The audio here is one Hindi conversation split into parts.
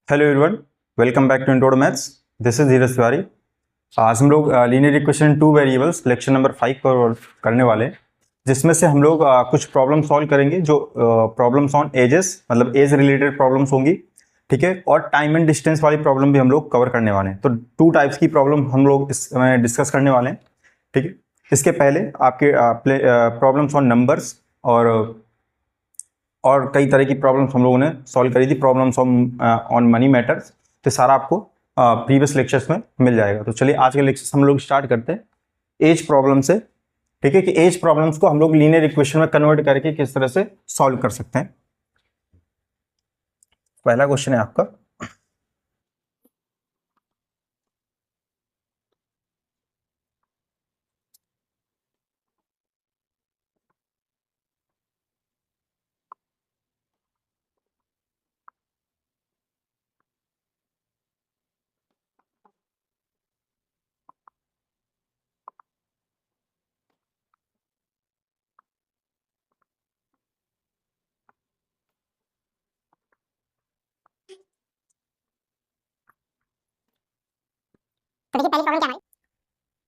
Hello everyone, welcome back to intro to maths. This is Dheeraj Tiwari. आज हम लोग linear equation two variables lecture number 5 पर करने वाले हैं, जिसमें से हम लोग कुछ प्रॉब्लम सॉल्व करेंगे जो प्रॉब्लम्स ऑन एजेस मतलब एज रिलेटेड प्रॉब्लम्स होंगी, ठीक है। और टाइम एंड डिस्टेंस वाली प्रॉब्लम भी हम लोग कवर करने वाले हैं। तो 2 टाइप्स की प्रॉब्लम हम लोग इसमें डिस्कस करने वाले हैं, ठीक है। इसके पहले आपके प्रॉब्लम्स ऑन नंबर्स और कई तरह की प्रॉब्लम्स हम लोगों ने सॉल्व करी थी, प्रॉब्लम्स ऑन मनी मैटर्स। तो सारा आपको प्रीवियस लेक्चर्स में मिल जाएगा। तो चलिए आज के लेक्चर्स हम लोग स्टार्ट करते हैं एज प्रॉब्लम से, ठीक है, कि एज प्रॉब्लम्स को हम लोग लीनियर इक्वेशन में कन्वर्ट करके किस तरह से सॉल्व कर सकते हैं। पहला क्वेश्चन है आपका,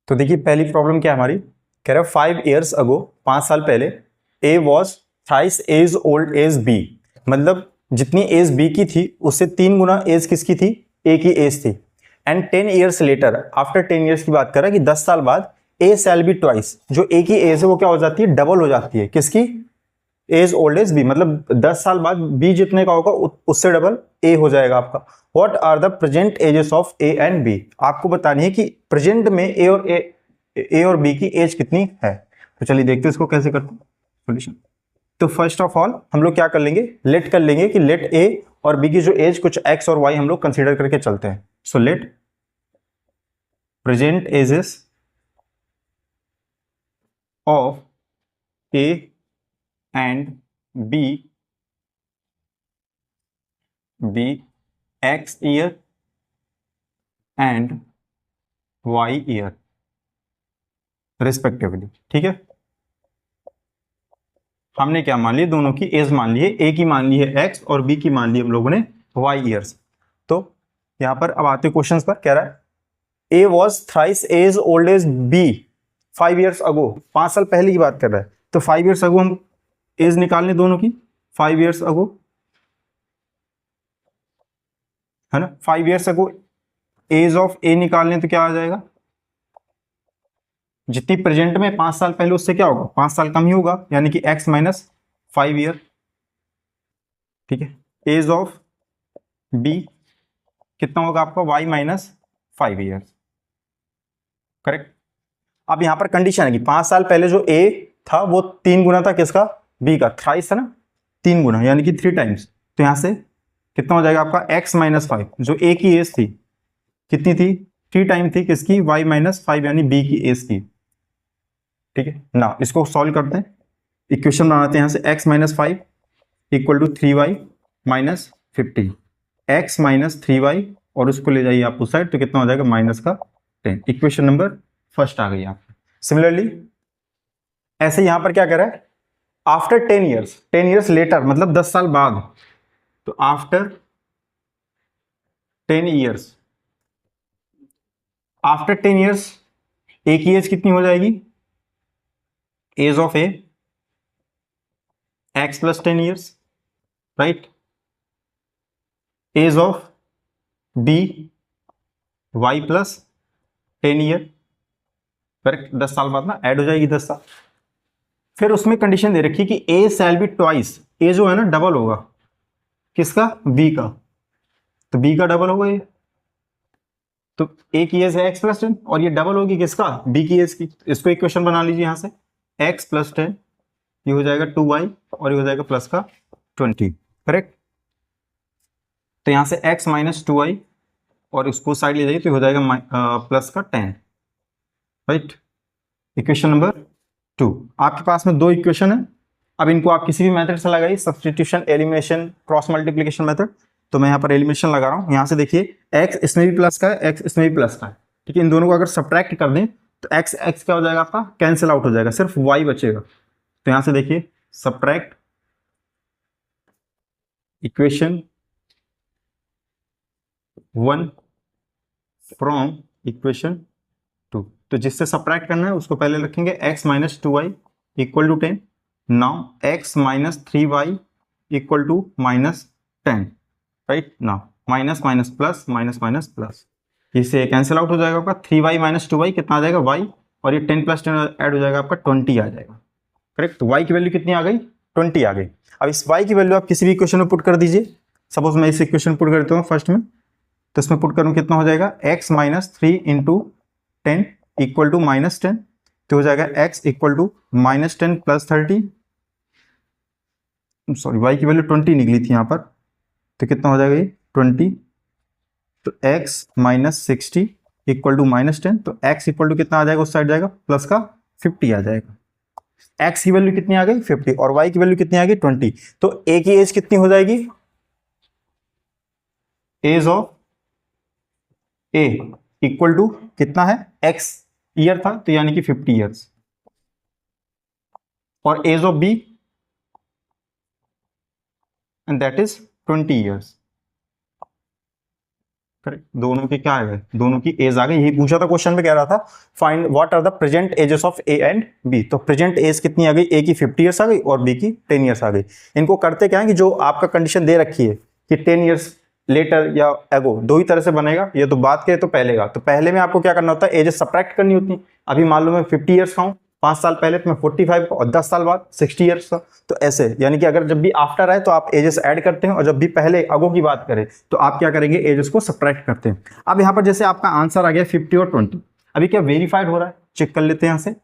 तो देखिए पहली प्रॉब्लम क्या है हमारी। कह रहा है 5 years ago, 5 साल पहले, A was thrice as old as B. मतलब जितनी एज बी की थी उससे 3 गुना एज किसकी थी, ए की एज थी। And 10 years later, after 10 years की बात कर रहा है कि 10 साल बाद ए शैल बी ट्वाइस, जो ए की एज है वो क्या हो जाती है, डबल हो जाती है। किसकी, एज ओल्ड एज बी। मतलब 10 साल बाद बी जितने का होगा उससे डबल ए हो जाएगा आपका। What are the present ages of A and B. आपको बतानी है कि प्रेजेंट में ए और बी की एज कितनी है। तो चलिए देखते हैं इसको कैसे करते हैं सॉल्यूशन। तो फर्स्ट ऑफ ऑल हम लोग क्या कर लेंगे, लेट कर लेंगे कि लेट ए और बी की जो एज कुछ एक्स और वाई हम लोग कंसीडर करके चलते हैं। So let present ages of A and B be X year and Y year respectively, ठीक है। हमने क्या मान लिया, दोनों की एज मान ली है, ए की मान ली है एक्स और बी की मान ली हम लोगों ने वाई ईयर्स। तो यहां पर अब आते क्वेश्चंस पर। कह रहा है A was thrice as old as B 5 years ago, 5 साल पहले की बात कर रहा है। तो 5 years अगो हम एज निकालने दोनों की, 5 years अगो, है ना। 5 years अगो एज ऑफ ए निकालने तो क्या आ जाएगा, जितनी प्रेजेंट में 5 साल पहले उससे क्या होगा, 5 साल कम ही होगा, यानी कि x माइनस 5 ईयर, ठीक है। एज ऑफ बी कितना होगा आपका, y माइनस 5 ईयर, करेक्ट। अब यहां पर कंडीशन है कि 5 साल पहले जो a था वो 3 गुना था किसका, b का, थ्राइस है ना, 3 गुना यानी कि 3 टाइम्स। तो यहां से कितना हो जाएगा आपका x माइनस 5, जो a की एज थी कितनी थी, 3 टाइम थी किसकी, y माइनस 5 यानी b की एज की, ठीक है ना। इसको सॉल्व करते हैं, इक्वेशन बनाते हैं। यहां से x minus 5 equal to 3y minus 50, x minus 3y और उसको ले जाइए आप उस साइड, तो कितना हो जाएगा माइनस का 10। इक्वेशन नंबर फर्स्ट आ गई आपकी। सिमिलरली ऐसे यहां पर क्या कर रहा है, आफ्टर 10 years, 10 years लेटर मतलब 10 साल बाद। तो after 10 years, after 10 years A की एज कितनी हो जाएगी, age of A X plus 10 years, right. Age of B Y plus 10 year, correct. 10 साल बाद ना ऐड हो जाएगी 10 साल। फिर उसमें कंडीशन दे रखी कि ए शैल बी ट्वाइस, ए जो है ना डबल होगा किसका, बी का। तो बी का डबल होगा ये, तो ए की एज है एक्स प्लस 10 और ये डबल होगी किसका, बी की एज की। इसको इक्वेशन बना लीजिए यहां से, एक्स प्लस 10 ये हो जाएगा 2y और ये हो जाएगा प्लस का 20, करेक्ट। तो यहां से x माइनस 2y और उसको साइड ले जाइए तो हो जाएगा प्लस का 10, राइट। Equation number 2। आपके पास में 2 इक्वेशन है। अब इनको आप किसी भी मेथड से लगाइए, substitution, elimination, cross multiplication method. तो मैं यहाँ पर एलिमिनेशन लगा रहा हूँ। यहाँ से देखिए x इसमें भी प्लस का है, x इसमें भी प्लस का है, ठीक है। इन दोनों को अगर सब्ट्रैक्ट कर दें तो x x क्या हो जाएगा आपका, कैंसिल आउट हो जाएगा, सिर्फ y बचेगा। तो यहाँ से देखिए सब्ट्रैक्ट इक्वेशन 1 फ्रॉम इक्वेशन 2। तो जिससे सब्ट्रैक्ट करना है उसको पहले रखेंगे x minus 2y equal to 10। Now x minus 3y equal to minus 10, right. Now minus minus plus, minus minus plus, इससे कैंसिल आउट हो जाएगा आपका 3y माइनस 2y कितना आ जाएगा y, और ये 10 प्लस 10 ऐड हो जाएगा आपका 20 आ जाएगा, करेक्ट। तो y की वैल्यू कितनी आ गई, 20 आ गई। अब इस y की वैल्यू आप किसी भी इक्वेशन में पुट कर दीजिए। सपोज मैं इस इक्वेशन पुट करता हूँ फर्स्ट में, तो इसमें पुट करूँ कितना हो जाएगा, x minus 3 into 10 equal to minus 10, तो हो जाएगा x equal to minus 10 plus 30, sorry y की वैल्यू 20 निकली थी यहाँ पर, तो कितना हो जाएगा ये 20, तो x minus 60 equal to minus 10, तो x इक्वल टू कितना आ जाएगा, उस साइड जाएगा प्लस का 50 आ जाएगा। x की वैल्यू कितनी आ गई 50 और y की वैल्यू कितनी आ गई 20, तो a की एज कितनी हो जाएगी, age of a equal to कितना है, x ईयर था तो यानी कि 50 ईयर्स, और age of b and that is 20 years, correct. दोनों की क्या है, दोनों की एज आ गई। यही पूछा था क्वेश्चन में, कह रहा था find what are the present ages of A and B. तो प्रेजेंट एज कितनी आ गई, ए की 50 ईयर्स आ गई और बी की 10 ईयर्स आ गई। इनको करते क्या है कि जो आपका कंडीशन दे रखी है कि 10 ईयर्स लेटर या एगो, दो ही तरह से बनेगा, ये तो बात करें तो पहले का, तो पहले में आपको क्या करना होता है, एजेस सब्ट्रैक्ट करनी होती है। अभी मान लो मैं 50 ईयर्स का हूँ 5 साल पहले, तो मैं 45 का, और 10 साल बाद 60 ईयर्स का, तो ऐसे यानी कि अगर जब भी आफ्टर आए तो आप एजेस ऐड करते हैं, और जब भी पहले अगो की बात करें तो आप क्या करेंगे, एजेस को सब्ट्रैक्ट करते हैं। अब यहाँ पर जैसे आपका आंसर आ गया 50 और 20, अभी क्या वेरीफाइड हो रहा है, चेक कर लेते हैं यहाँ से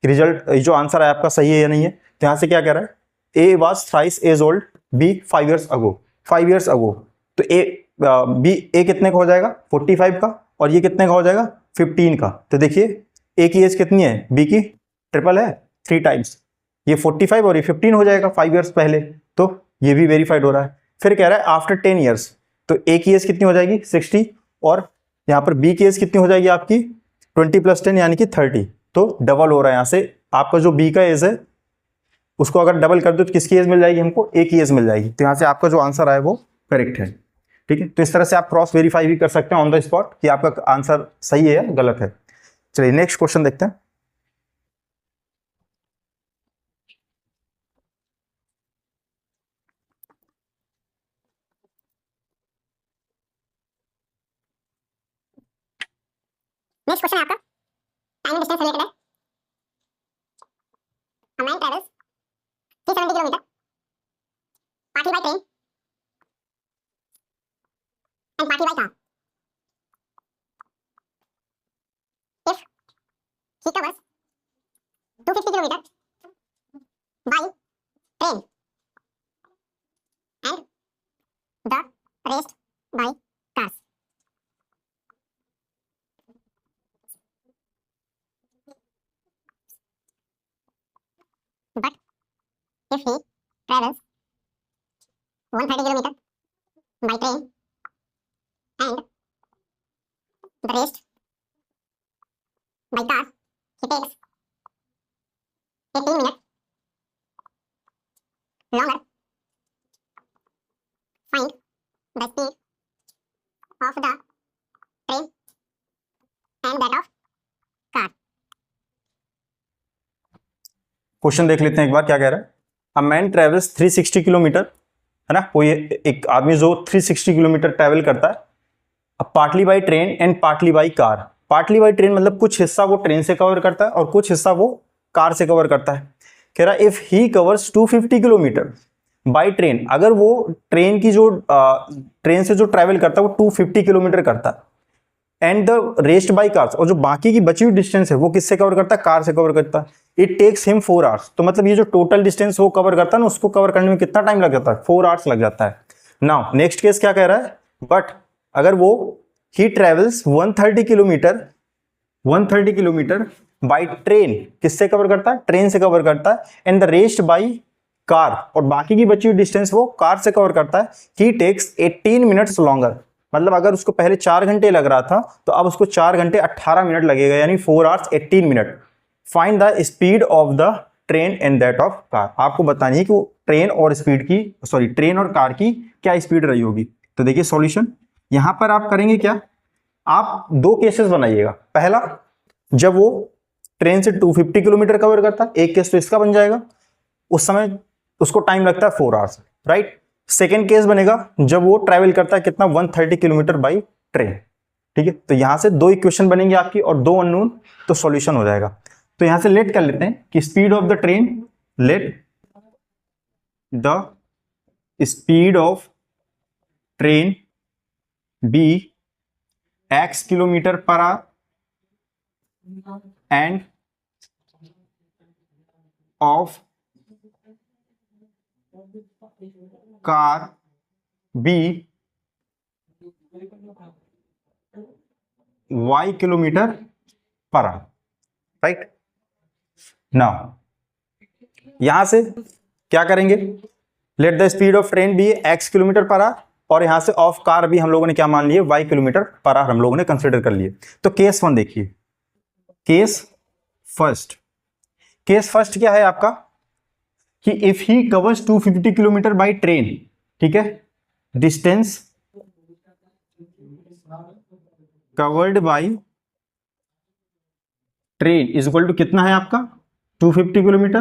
रिजल्ट, जो आंसर है आपका सही है या नहीं है। तो यहाँ से क्या कह रहा है, A was thrice as old, B 5 years ago, 5 years ago, तो ए कितने का हो जाएगा 45 का, और ये कितने का हो जाएगा 15 का। तो देखिए ए की एज कितनी है, बी की ट्रिपल है, 3 टाइम्स, ये 45 और ये 15 हो जाएगा 5 ईयर्स पहले, तो ये भी वेरीफाइड हो रहा है। फिर कह रहा है आफ्टर 10 ईयर्स, तो ए की एज कितनी हो जाएगी 60, और यहाँ पर बी की एज कितनी हो जाएगी आपकी 20 प्लस 10 यानी कि 30, तो डबल हो रहा है। यहाँ से आपका जो बी का एज है उसको अगर डबल कर दो तो किसकी एज मिल जाएगी हमको, ए की एज मिल जाएगी। तो यहाँ से आपका जो आंसर आया वो करेक्ट है, ठीक है। तो इस तरह से आप क्रॉस वेरीफाई भी कर सकते हैं ऑन द स्पॉट कि आपका आंसर सही है या गलत है। चलिए नेक्स्ट क्वेश्चन देखते हैं। नेक्स्ट क्वेश्चन है आपका टाइम एंड डिस्टेंस रिलेटेड है। A man travels 370 kilometre partly by train and partly by car. If he covers 250 kilometers by train and the rest by cars. But if he travels 130 kilometers by train and the rest by car, he takes 18 minutes longer. Find the speed of the train and that of car. Question देख लेते हैं एक बार क्या कह रहा है। अ मैन ट्रेवल्स 360 किलोमीटर, है ना, कोई एक आदमी जो 360 किलोमीटर ट्रैवल करता है, partly by train and partly by car. Partly by train मतलब कुछ हिस्सा वो ट्रेन से कवर करता है और कुछ हिस्सा वो कार से कवर करता है। कह रहा है if he covers 250 kilometre by train, अगर वो ट्रेन की जो ट्रेन से जो ट्रैवल करता है वो 250 किलोमीटर करता है, and the rest by cars, और जो बाकी की बची हुई डिस्टेंस है वो किससे कवर करता है, कार से कवर करता है। इट टेक्स हिम 4 आवर्स, तो मतलब ये जो टोटल डिस्टेंस वो कवर करता है ना, उसको कवर करने में कितना टाइम लग जाता है, 4 आवर्स लग जाता है। नाउ नेक्स्ट केस क्या कह रहा है, बट अगर वो ही ट्रेवल्स 130 किलोमीटर बाई ट्रेन, किससे कवर करता है, ट्रेन से कवर करता है, and the rest by car, और बाकी की बची हुई डिस्टेंस वो कार से कवर करता है। ही टेक्स 18 मिनट्स लॉन्गर, मतलब अगर उसको पहले 4 घंटे लग रहा था तो अब उसको 4 घंटे 18 मिनट लगेगा, यानी 4 hours 18 minute. Find the speed of the train and that of car, आपको बतानी है कि वो ट्रेन और कार की क्या स्पीड रही होगी। तो देखिए सॉल्यूशन, यहां पर आप करेंगे क्या, आप दो केसेस बनाइएगा। पहला, जब वो ट्रेन से 250 किलोमीटर कवर करता है, एक केस तो इसका बन जाएगा, उस समय उसको टाइम लगता है 4 आवर्स, राइट। सेकेंड केस बनेगा जब वो ट्रैवल करता है कितना, 130 किलोमीटर बाई ट्रेन, ठीक है। तो यहां से दो इक्वेशन बनेंगी आपकी और दो अननोन, तो सॉल्यूशन हो जाएगा। तो यहां से लेट कर लेते हैं कि speed of the train, let the speed of train be x kilometre per hour and of car be y kilometre per hour, right. Now यहां से क्या करेंगे, let the speed of train be x kilometre per hour, और यहां से ऑफ कार भी हम लोगों ने क्या मान लिए, y किलोमीटर पर आवर हम लोगों ने कंसीडर कर लिए। तो केस 1 देखिए, केस फर्स्ट क्या है आपका कि if he covers 250 kilometre by train, ठीक है, distance covered by train is equal to कितना है आपका, 250 किलोमीटर,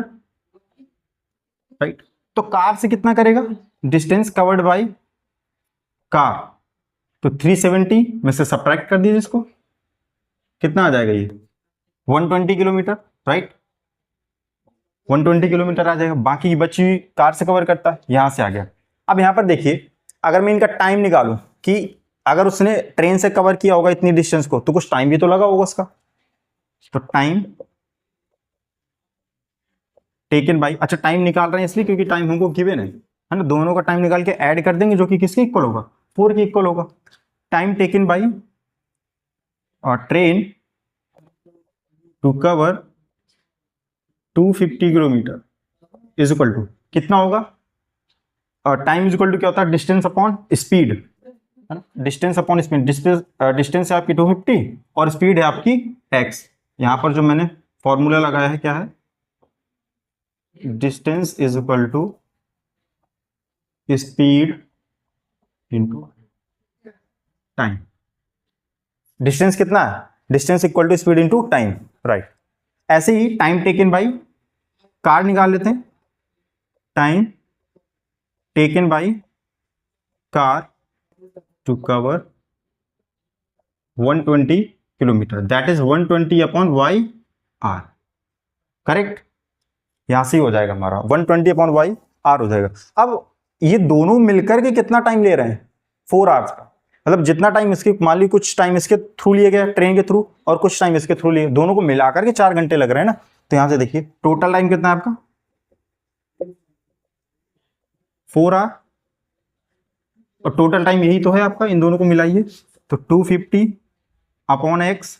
राइट। तो कार से कितना करेगा, डिस्टेंस कवर्ड बाय कार, तो 370 में से सब्ट्रैक्ट कर दीजिए इसको, कितना आ जाएगा ये 120 किलोमीटर, राइट। 120 किलोमीटर आ जाएगा, बाकी की बची हुई कार से कवर करता है, यहां से आ गया। अब यहां पर देखिए, अगर मैं इनका टाइम निकालूं कि अगर उसने ट्रेन से कवर किया होगा इतनी डिस्टेंस को, तो कुछ टाइम भी तो लगा होगा उसका, तो टाइम टेकन बाई, अच्छा टाइम निकाल रहे हैं इसलिए क्योंकि टाइम हमको गिवन है ना, दोनों का टाइम निकाल के ऐड कर देंगे जो कि किसके इक्वल होगा, 4 के इक्वल होगा। टाइम टेकन बाई और train to cover 250 kilometre is equal to कितना होगा, और टाइम इज इक्वल टू क्या होता है, डिस्टेंस अपॉन स्पीड, है ना, डिस्टेंस अपॉन स्पीड। डिस्टेंस है आपकी 250 और स्पीड है आपकी x। यहां पर जो मैंने फॉर्मूला लगाया है क्या है, distance is equal to speed into time. Distance कितना है, distance equal to speed into time, right. ऐसे ही टाइम टेकन बाई कार निकाल लेते हैं, time taken by car to cover 120 kilometre, that is 120 upon Y R, correct. यहां से ही हो जाएगा हमारा 120 अपॉन वाई आर हो जाएगा। अब ये दोनों मिलकर के कितना टाइम ले रहे हैं, 4 आवर्स का, मतलब जितना टाइम इसके, मान ली कुछ टाइम इसके थ्रू लिया गया ट्रेन के थ्रू और कुछ टाइम इसके थ्रू लिए, दोनों को मिलाकर के 4 घंटे लग रहे हैं ना। तो यहां से देखिए टोटल टाइम कितना है आपका, 4 आवर, और टोटल टाइम यही तो है आपका, इन दोनों को मिलाइए तो 250 upon X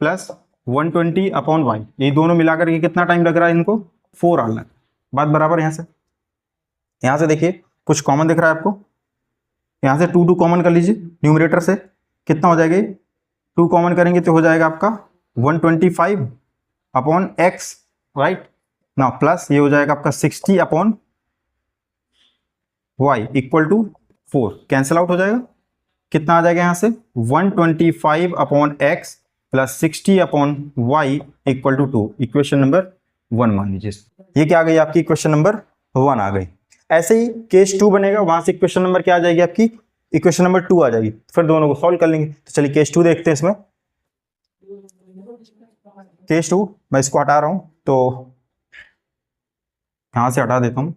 plus 120 upon Y, ये दोनों मिलाकर के कितना टाइम लग रहा है इनको, 4 आवर। बात बराबर। यहां से देखिए कुछ कॉमन दिख रहा है आपको, यहां से 2 कॉमन कर लीजिए, न्यूमरेटर से कितना हो जाएगा, 2 कॉमन करेंगे तो हो जाएगा आपका 125 अपॉन एक्स, राइट ना, प्लस ये हो जाएगा आपका 60 upon Y equal to 4, cancel out हो जाएगा, कितना आ जाएगा यहां से 125 upon X plus 60 upon Y equal to 2, equation number 1 मान लीजिए। ये क्या आ गई आपकी, इक्वेशन नंबर 1 आ गई। ऐसे ही केस 2 बनेगा, वहां से इक्वेशन नंबर क्या आ जाएगी आपकी, इक्वेशन नंबर 2 आ जाएगी, फिर दोनों को सॉल्व कर लेंगे। तो चलिए केस 2 देखते हैं। इसमें केस 2 मैं इसको हटा रहा हूं, तो यहां से हटा देता हूं,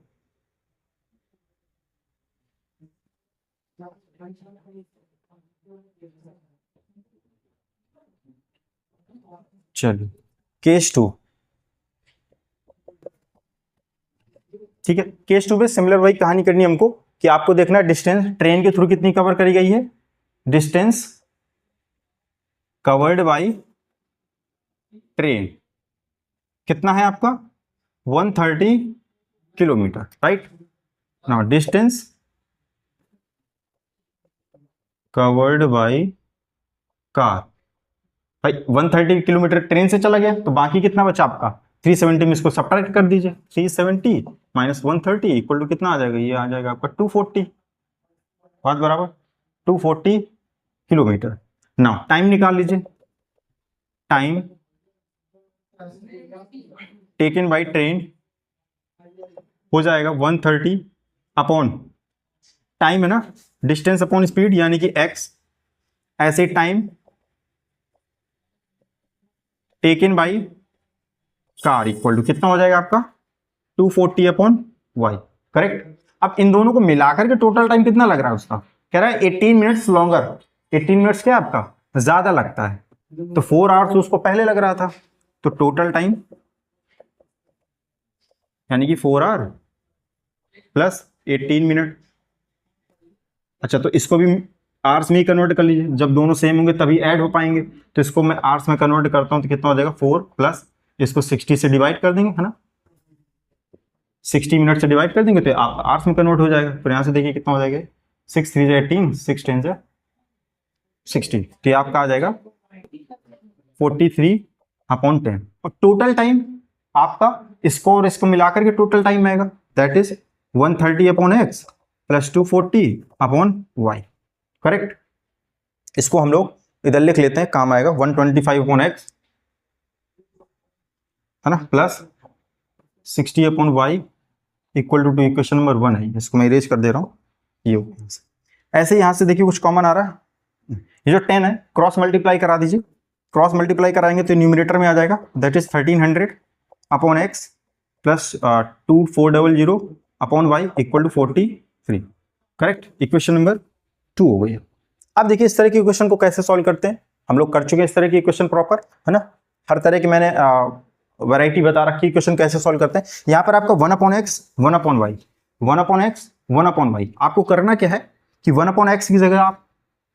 चलिए केस 2, ठीक है। केस 2 में सिमिलर वही कहानी करनी है हमको कि आपको देखना है डिस्टेंस ट्रेन के थ्रू कितनी कवर करी गई है, डिस्टेंस कवर्ड बाय ट्रेन कितना है आपका 130 kilometre, right now distance covered by car, भाई 130 किलोमीटर ट्रेन से चला गया, तो बाकी कितना बचा आपका 370 में इसको सब्ट्रैक्ट कर दीजिए, 370 माइनस 130 इक्वल टू कितना आ जाएगा, ये आ जाएगा आपका 240, बात बराबर। 240 किलोमीटर। नाउ टाइम निकाल लीजिए, टाइम टेकन बाय ट्रेन हो जाएगा 130 अपॉन टाइम है ना, डिस्टेंस अपॉन स्पीड यानी कि x, ऐसे time taken by car equal to कितना हो जाएगा आपका 240 अपॉन वाई। करेक्ट। अब इन दोनों को मिलाकर के टोटल टाइम कितना लग रहा है उसका, कह रहा है 18 मिनट्स लॉन्गर। 18 मिनट्स क्या आपका ज्यादा लगता है, तो 4 आवर्स उसको पहले लग रहा था, तो टोटल टाइम यानी कि 4 आवर प्लस 18 मिनट। अच्छा, तो इसको भी आवर्स में ही कन्वर्ट कर लीजिए, जब दोनों सेम होंगे तभी ऐड हो पाएंगे। तो इसको मैं आवर्स में कन्वर्ट करता हूं तो कितना हो जाएगा 4 प्लस इसको 60 से डिवाइड कर देंगे, है ना, 60 मिनट से डिवाइड कर देंगे तो आप आवर्स में कन्वर्ट हो जाएगा। फिर यहाँ से देखिए कितना हो जाएगा, 6 3 18, 6 10 60, तो ये आपका आ जाएगा 43 अपॉन 10। और टोटल टाइम आपका इसको और इसको मिलाकर के टोटल टाइम आएगा, that is 130 upon X plus 240 upon Y. Correct. इसको हम लोग इधर लिख लेते हैं, काम आएगा 125 अपॉन एक्स, है ना, plus 60 upon Y equal to equation number 1 है। इसको मैं इरेज कर दे रहा हूँ, ये हो गया। ऐसे यहाँ से देखिए कुछ कॉमन आ रहा है, ये जो 10 है क्रॉस मल्टीप्लाई करा दीजिए, क्रॉस मल्टीप्लाई कराएंगे तो न्यूमरेटर में आ जाएगा, that is 1300 upon X plus 2400 upon Y equal to 43। Correct, equation number 2 हो गई। अब देखिए इस तरह की इक्वेशन को कैसे सॉल्व करते हैं, हम लोग कर चुके हैं इस तरह की इक्वेशन प्रॉपर, है ना, हर तरह की मैंने वैरायटी बता रखी इक्वेशन कैसे सॉल्व करते हैं। यहाँ पर आपका 1 upon X 1 upon Y, 1 upon X 1 upon Y, आपको करना क्या है कि 1 अपॉन एक्स की जगह आप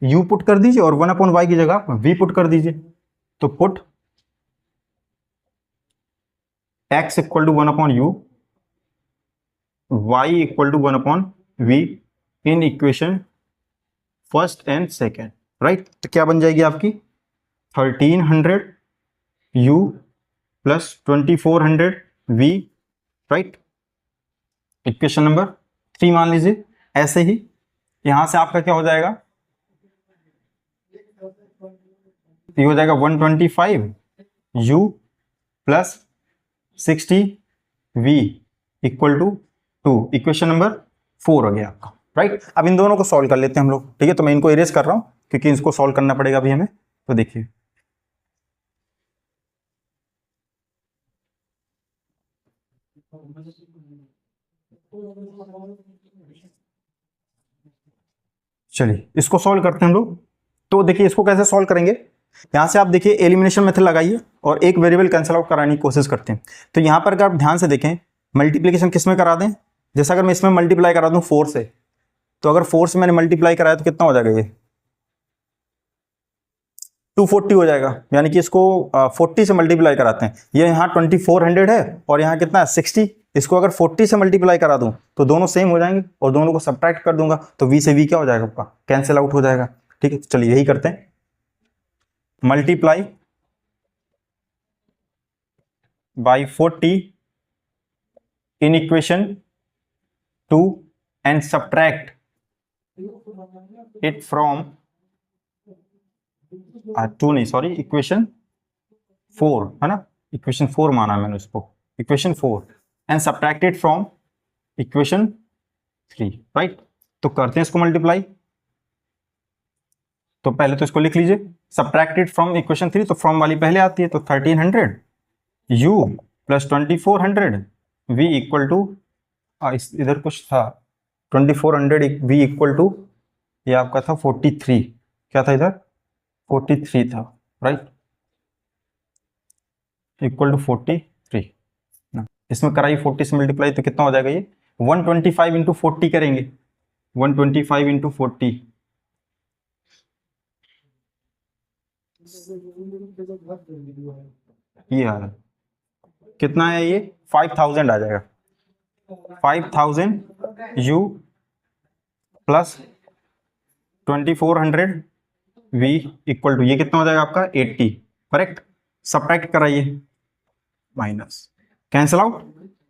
u पुट कर दीजिए और 1 अपॉन वाई की जगह आप v पुट कर दीजिए। तो put x equal to 1 upon u, y equal to 1 upon v in equation first and second, right. तो क्या बन जाएगी आपकी 1300 u plus 2400 v, right, equation number 3 मान लीजिए। ऐसे ही यहां से आपका क्या हो जाएगा, ये हो जाएगा 125 u plus 60 v equal to 2, equation number 4 हो गया आपका, राइट। अब इन दोनों को सॉल्व कर लेते हैं हम लोग, ठीक है। तो मैं इनको इरेज कर रहा हूं क्योंकि इसको सॉल्व करना पड़ेगा अभी हमें। तो देखिए चलिए इसको सॉल्व करते हैं हम लोग। तो देखिए इसको कैसे सॉल्व करेंगे, यहां से आप देखिए एलिमिनेशन मेथड लगाइए और एक वेरिएबल कैंसिल आउट कराने की कोशिश करते हैं। तो यहां पर अगर आप ध्यान से देखें मल्टीप्लिकेशन किस में करा दें, जैसे अगर मैं इसमें मल्टीप्लाई करा दूं 4 से, तो अगर 4 से मैंने मल्टीप्लाई कराया तो कितना हो जाएगा, ये 240 हो जाएगा, यानी कि इसको 40 से मल्टीप्लाई कराते हैं। ये यहाँ 2400 है और यहाँ कितना है 60, इसको अगर 40 से मल्टीप्लाई करा दूं तो दोनों सेम हो जाएंगे और दोनों को सब्ट्रैक्ट कर दूंगा तो v से v क्या हो जाएगा आपका, कैंसिल आउट हो जाएगा। ठीक है, चलिए यही करते हैं, multiply by 40 in equation 2 and subtract it from 2 नहीं सॉरी इक्वेशन 4, है ना, इक्वेशन 4 माना मैंने उसको, equation 4 and subtracted from equation 3, right. तो करते हैं इसको मल्टीप्लाई, तो पहले तो इसको लिख लीजिए सब्ट्रैक्टेड फ्रॉम इक्वेशन 3, तो फ्रॉम वाली पहले आती है, तो 1300 u plus 2400 v equal to, इधर कुछ था 2400 v इक्वल टू, ये आपका था 43, क्या था इधर 43 था, राइट, इक्वल टू 43 ना, इसमें कराई 40 से मल्टीप्लाई तो कितना हो जाएगा, ये 125 इंटू 40 करेंगे, 125 इंटू 40 ये आ रहा है, कितना है ये 5000 आ जाएगा, 5000 u plus 2400 v equal to, ये कितना हो जाएगा आपका 80, करेक्ट। सब्ट्रैक्ट कराइए, माइनस कैंसिल आउट,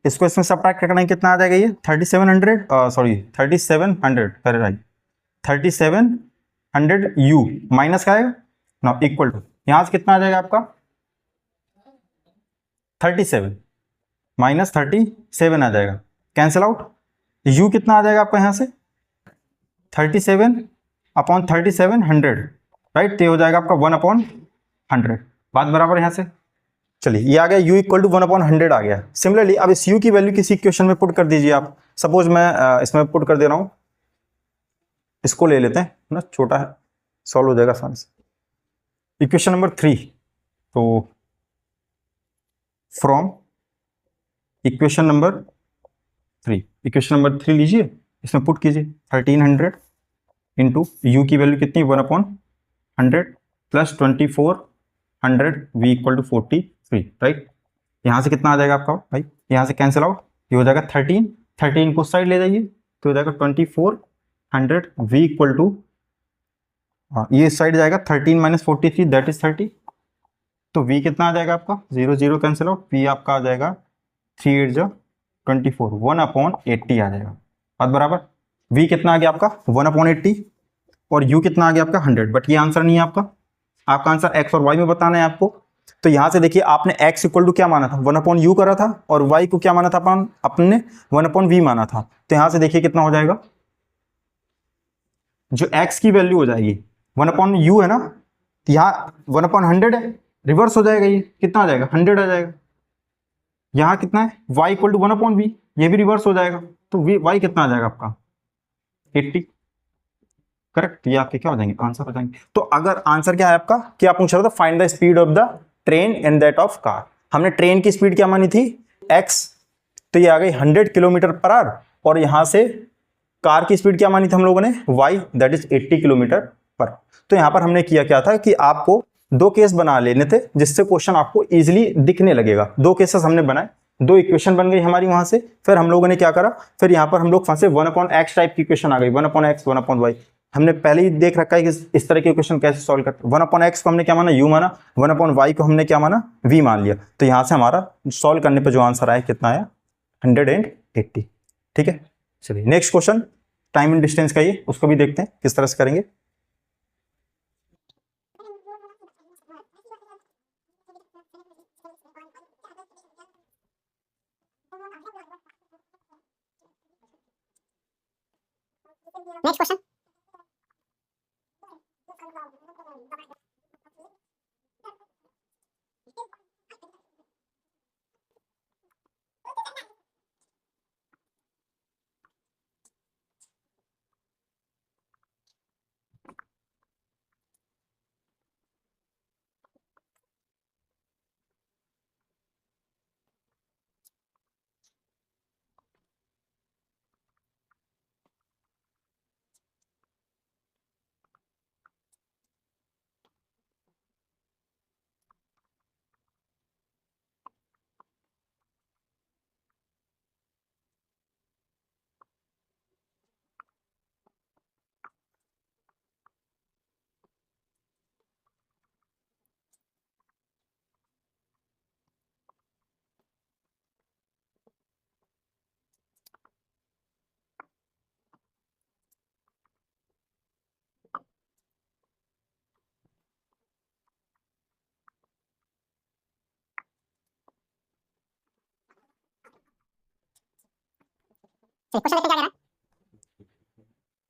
इसको इसमें सब्ट्रैक्ट करना है, कितना आ जाएगा ये 3700 सॉरी 3700 अरे राइट 37 100 u माइनस का आएगा ना, इक्वल टू यहां से कितना आ जाएगा आपका 37 माइनस 37 आ जाएगा, कैंसिल आउट। u कितना आ जाएगा आपका यहाँ से 37 अपॉन 37 100, राइट। तो ये हो जाएगा आपका 1/100, बात बराबर यहाँ से। चलिए ये आ गया u इक्वल टू 1/100 आ गया। सिमिलरली अब इस u की वैल्यू किसी इक्वेशन में पुट कर दीजिए आप। सपोज मैं इसमें पुट कर दे रहा हूं, इसको ले लेते हैं ना, छोटा है, सॉल्व हो जाएगा आसानी से। इक्वेशन नंबर 3, तो from equation number 3, equation number 3 लीजिए, इसमें पुट कीजिए 1300 इंटू यू की वैल्यू कितनी 1/100 plus 2400 v equal to 43, right. यहाँ से कितना आ जाएगा आपका भाई, यहाँ से कैंसिल आउट, ये हो जाएगा 13 को साइड ले जाइए तो हो जाएगा 2400 v इक्वल टू, ये साइड जाएगा 13 माइनस 43 दैट इज 30, तो v कितना आ जाएगा आपका 0 0 कैंसिल आउट, v आपका आ जाएगा 3 8 जो 24 1/80 आ जाएगा, बात बराबर। v कितना आ गया आपका 1/80 और u कितना आ गया आपका 100, बट ये आंसर नहीं है आपका आंसर x और y में बताना है आपको। तो यहां से देखिए आपने x इक्वल टू क्या माना था 1/u करा था और y को क्या माना था अपने 1/v माना था। तो यहां से देखिए कितना हो जाएगा, जो x की वैल्यू हो जाएगी 1/u है ना, तो यहाँ 1/100 है, रिवर्स हो जाएगा, ये कितना आ जाएगा 100 आ जाएगा। यहाँ कितना है y इक्वल टू 1/v, ये भी रिवर्स हो जाएगा, तो y कितना आ जाएगा आपका 80, करेक्ट। ये आपके क्या हो जाएंगे आंसर हो जाएंगे। तो अगर आंसर क्या है आपका, क्या पूछ रहा था, find the speed of the train and that of car. हमने ट्रेन की स्पीड क्या मानी थी x, तो ये आ गई 100 किलोमीटर पर आवर, और यहां से कार की स्पीड क्या मानी थी हम लोगों ने y, दैट इज 80 किलोमीटर पर। तो यहां पर हमने किया क्या था कि आपको दो केस बना लेने थे जिससे क्वेश्चन आपको इजीली दिखने लगेगा। दो केसेस हमने बनाए, दो इक्वेशन बन गई हमारी वहां से, फिर हम लोगों ने क्या करा, फिर यहां पर हम लोग फंसे 1/x टाइप की इक्वेशन आ गई, 1/x 1/y। हमने पहले ही देख रखा है कि इस तरह की इक्वेशन कैसे सॉल्व करते हैं। 1/x को हमने क्या माना u माना, 1/y को हमने क्या माना v मान लिया। तो यहां से हमारा सॉल्व करने पर जो आंसर आया कितना आया 180, ठीक है। चलिए next question time and distance का, ये उसको भी देखते हैं किस तरह से करेंगे। नेक्स्ट क्वेश्चन,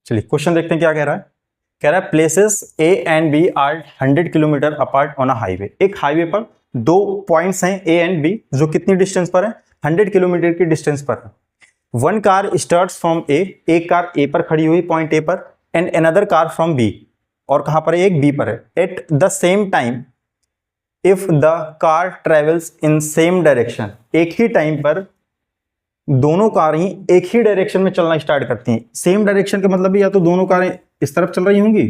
चलिए क्वेश्चन देखते हैं क्या कह रहा है। कह रहा है places A and B are 100 kilometre apart on a highway. एक हाईवे पर दो पॉइंट्स हैं ए एंड बी, जो कितनी डिस्टेंस पर है 100 किलोमीटर की डिस्टेंस पर है। One car starts from A, एक कार ए पर खड़ी हुई पॉइंट ए पर, and another car from B, और कहां पर है एक बी पर है। At the same time if the car travels in same direction, एक ही टाइम पर दोनों कारें एक ही डायरेक्शन में चलना स्टार्ट करती हैं। सेम डायरेक्शन का मतलब या तो दोनों कारें इस तरफ चल रही होंगी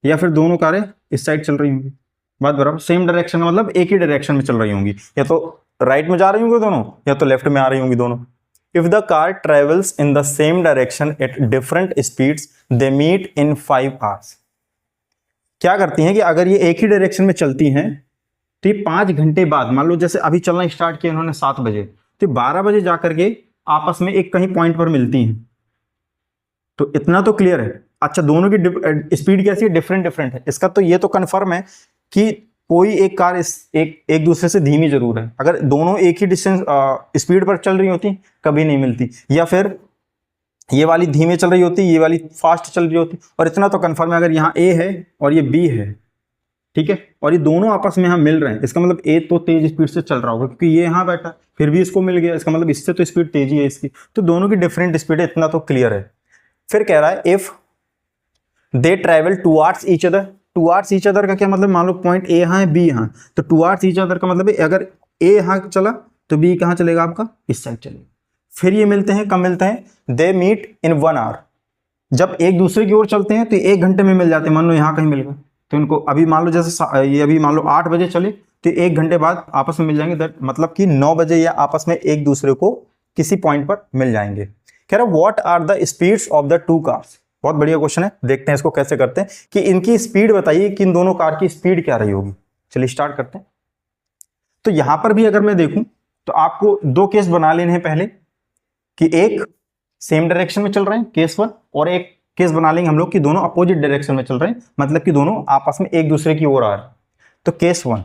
या फिर दोनों कारें इस साइड चल रही होंगी, बात बराबर। सेम डायरेक्शन का मतलब एक ही डायरेक्शन में चल रही होंगी, या तो राइट में जा रही होंगी दोनों या तो लेफ्ट में आ रही होंगी दोनों। If the car travels in the same direction at different speeds they meet in 5 hours। क्या करती हैं कि अगर ये एक ही डायरेक्शन में चलती हैं तो ये 5 घंटे बाद, मान लो जैसे अभी चलना स्टार्ट किया इन्होंने 7 बजे, तो 12 बजे जाकर के आपस में एक कहीं पॉइंट पर मिलती हैं। तो इतना तो क्लियर है अच्छा दोनों की स्पीड कैसी है, डिफरेंट डिफरेंट है। इसका तो ये तो कन्फर्म है कि कोई एक कार एक दूसरे से धीमी जरूर है। अगर दोनों एक ही डिस्टेंस स्पीड पर चल रही होती कभी नहीं मिलती, या फिर ये वाली धीमे चल रही होती ये वाली फास्ट चल रही होती। और इतना तो कन्फर्म है, अगर यहाँ ए है और ये बी है, ठीक है, और ये दोनों आपस में यहाँ मिल रहे हैं, इसका मतलब ए तो तेज स्पीड से चल रहा होगा क्योंकि ये यहाँ बैठा फिर भी इसको मिल गया, इसका मतलब इससे तो स्पीड तेज ही है इसकी। तो दोनों की डिफरेंट स्पीड है, इतना तो क्लियर है। फिर कह रहा है if they travel towards each other. Towards each other का क्या मतलब, मान लो पॉइंट ए यहाँ है बी यहाँ, तो टुवार्ड्स ईच अदर का मतलब है अगर ए यहाँ चला तो बी कहाँ चलेगा आपका, इस साइड चलेगा। फिर ये मिलते हैं, कब मिलते हैं, दे मीट इन 1 आवर। जब एक दूसरे की ओर चलते हैं तो 1 घंटे में मिल जाते हैं। मान लो यहाँ कहीं मिल गए तो इनको अभी मान लो जैसे ये अभी मान लो 8 बजे चले तो 1 घंटे बाद आपस में मिल जाएंगे। दैट मतलब कि 9 बजे या आपस में एक दूसरे को किसी पॉइंट पर मिल जाएंगे। कह रहा what are the speeds of the 2 cars. बहुत बढ़िया क्वेश्चन है, देखते हैं इसको कैसे करते हैं कि इनकी स्पीड बताइए कि इन दोनों कार की स्पीड क्या रही होगी। चलिए स्टार्ट करते हैं। तो यहां पर भी अगर मैं देखूं तो आपको 2 केस बना लेने हैं पहले, कि एक सेम डायरेक्शन में चल रहे हैं केस 1, और एक केस बना लेंगे हम लोग कि दोनों अपोजिट डायरेक्शन में चल रहे हैं, मतलब कि दोनों आपस में एक दूसरे की ओर आ रहे हैं। तो केस 1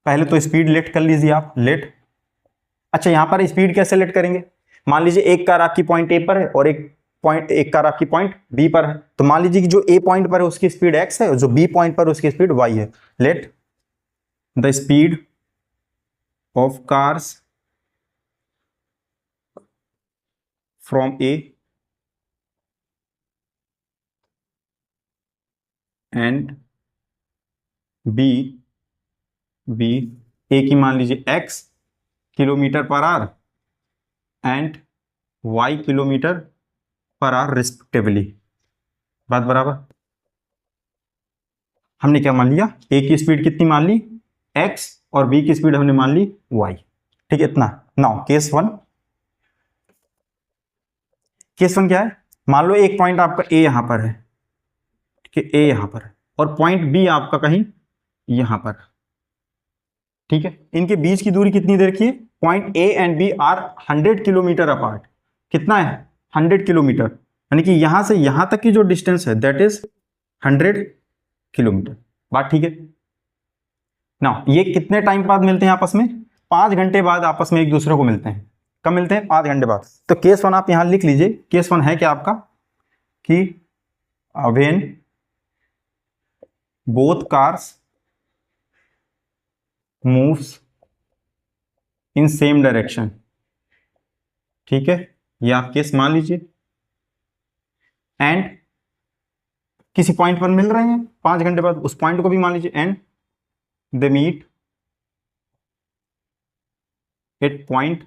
पहले तो स्पीड लेट कर लीजिए आप, लेट। अच्छा यहां पर स्पीड कैसे लेट करेंगे, मान लीजिए एक कार आपकी पॉइंट ए पर है और एक कार आपकी पॉइंट बी पर है। तो मान लीजिए कि जो ए पॉइंट पर है उसकी स्पीड x है और जो बी पॉइंट पर उसकी स्पीड y है। Let the speed of cars from A and B A की मान लीजिए x kilometre per hour and y kilometre per hour respectively. बात बराबर। हमने क्या मान लिया, ए की स्पीड कितनी मान ली x और b की स्पीड हमने मान ली y। ठीक है इतना। नाउ केस 1 क्या है, मान लो एक पॉइंट आपका ए यहां पर है, ठीक है, ए यहां पर है और पॉइंट बी आपका कहीं यहां पर, ठीक है। इनके बीच की दूरी कितनी देर की है, point A and B are 100 kilometre apart. कितना है 100 किलोमीटर, यानी कि यहां से यहां तक की जो डिस्टेंस है दैट इज 100 किलोमीटर। बात ठीक है ना। ये कितने टाइम बाद मिलते हैं आपस में, 5 घंटे बाद आपस में एक दूसरे को मिलते हैं। कब मिलते हैं, 5 घंटे बाद। तो केस 1 आप यहां लिख लीजिए। केस 1 है क्या आपका कि when both cars moves in same direction. ठीक है, ये आप केस मान लीजिए। एंड किसी पॉइंट पर मिल रहे हैं 5 घंटे बाद, उस पॉइंट को भी मान लीजिए। And they meet at point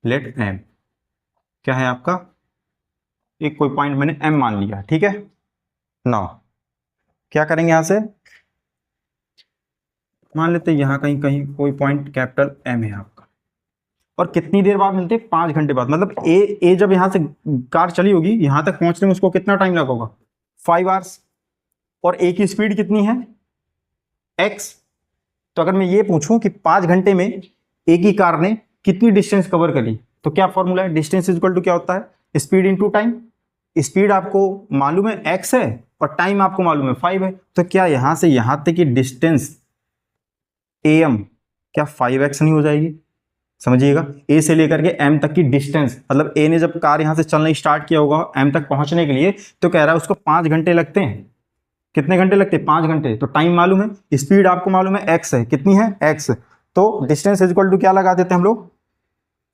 let M. क्या है आपका, एक कोई पॉइंट मैंने एम मान लिया, ठीक है। नाउ क्या करेंगे, यहां से मान लेते हैं यहां कहीं कहीं कोई पॉइंट कैपिटल एम है आपका, और कितनी देर बाद मिलते हैं, 5 घंटे बाद। मतलब ए जब यहां से कार चली होगी यहां तक पहुंचने में उसको कितना टाइम लगा होगा, 5 आवर्स। और ए की स्पीड कितनी है x। तो अगर मैं ये पूछूं कि 5 घंटे में ए की कार ने कितनी डिस्टेंस कवर करी, तो क्या फॉर्मूला है, डिस्टेंस इज इक्वल टू क्या होता है, स्पीड इनटू टाइम। स्पीड आपको मालूम है x है और टाइम आपको मालूम है 5 है, तो क्या यहां से यहां तक की डिस्टेंस am क्या 5x नहीं हो जाएगी। समझिएगा, ए से लेकर के एम तक की डिस्टेंस, मतलब ए ने जब कार यहां से चलना स्टार्ट किया होगा एम तक पहुंचने के लिए, तो कह रहा है उसको 5 घंटे लगते हैं। कितने घंटे लगते हैं, 5 घंटे। तो टाइम मालूम है, स्पीड आपको मालूम है x है, कितनी है x। तो डिस्टेंस इज इक्वल टू क्या लगा देते हैं हम लोग,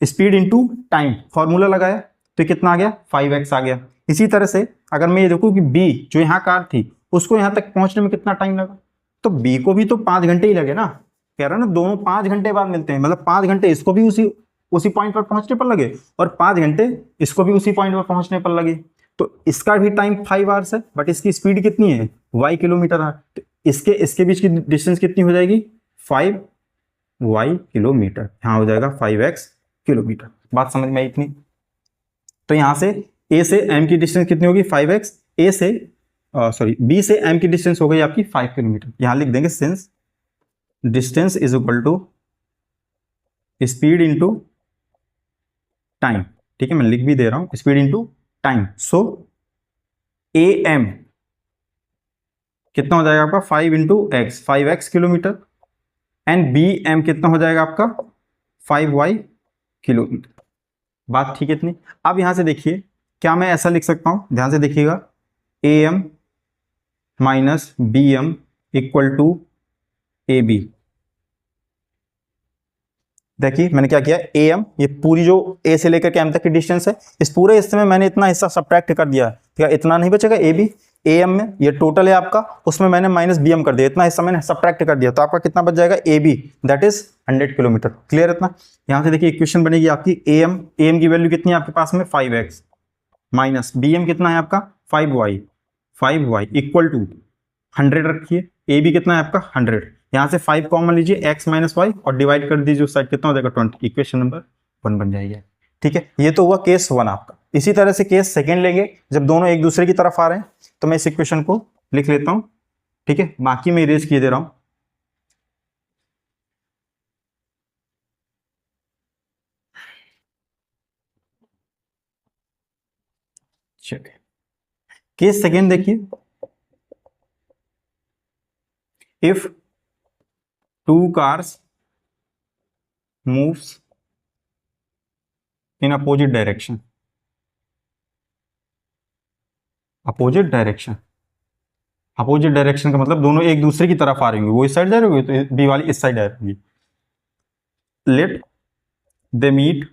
स्पीड इंटू टाइम। फॉर्मूला लगाया तो कितना आ गया, 5x आ गया। इसी तरह से अगर मैं ये देखूं कि b जो यहाँ कार थी उसको यहाँ तक पहुंचने में कितना टाइम लगा, तो b को भी तो 5 घंटे ही लगे ना। कह रहा है ना दोनों 5 घंटे बाद मिलते हैं, मतलब 5 घंटे इसको भी उसी पॉइंट पर पहुंचने पर लगे और 5 घंटे इसको भी उसी पॉइंट पर पहुंचने पर लगे। तो इसका भी टाइम 5 आवर्स है, बट इसकी स्पीड कितनी है, y किलोमीटर है। तो इसके बीच की डिस्टेंस कितनी हो जाएगी, 5y किलोमीटर। यहाँ हो जाएगा 5x किलोमीटर। बात समझ में आई इतनी। तो यहाँ से a से m की डिस्टेंस कितनी होगी, 5x। a से b से m की डिस्टेंस हो गई आपकी 5 किलोमीटर। यहाँ लिख देंगे since distance is equal to speed into time. ठीक है, मैं लिख भी दे रहा हूं, speed into time. So A M कितना हो जाएगा आपका 5 into x, 5x kilometre, and B M कितना हो जाएगा आपका 5y किलोमीटर। बात ठीक है इतनी। अब यहां से देखिए, क्या मैं ऐसा लिख सकता हूं, ध्यान से देखिएगा, A M minus B M equal to A B. देखिए मैंने क्या किया, ए एम, ये पूरी जो ए से लेकर के एम तक की डिस्टेंस है, इस पूरे हिस्से में मैंने इतना हिस्सा सब्ट्रैक्ट कर दिया, ठीक है, इतना नहीं बचेगा ए बी। ए एम में ये टोटल है आपका, उसमें मैंने माइनस बी एम कर दिया, इतना हिस्सा मैंने सब्ट्रैक्ट कर दिया, तो आपका कितना बच जाएगा A B, that is 100 kilometre. Clear इतना। यहाँ से देखिए इक्वेशन बनेगी आपकी ए एम की वैल्यू कितनी है आपके पास में 5x, माइनस बी एम कितना है आपका 5y इक्वल टू 100 रखिए, ए बी कितना है आपका 100, यहाँ से 5 कॉमन लीजिए, x माइनस वाई और डिवाइड कर दीजिए उस साइड, कितना हो जाएगा 20, इक्वेशन नंबर 1 बन जाएगी। ठीक है, ये तो हुआ केस 1 आपका। इसी तरह से केस सेकंड लेंगे, जब दोनों एक दूसरे की तरफ आ रहे हैं, तो मैं इस इक्वेशन को लिख लेता हूं, ठीक है, बाकी मैं इरेज किए दे रहा हूं। चलिए केस सेकंड देखिए, if 2 cars moves in opposite direction, opposite direction का मतलब दोनों एक दूसरे की तरफ आ रही होंगी, वो इस साइड जा रही होगी तो बी वाली इस साइड आ रही होगी। Let they meet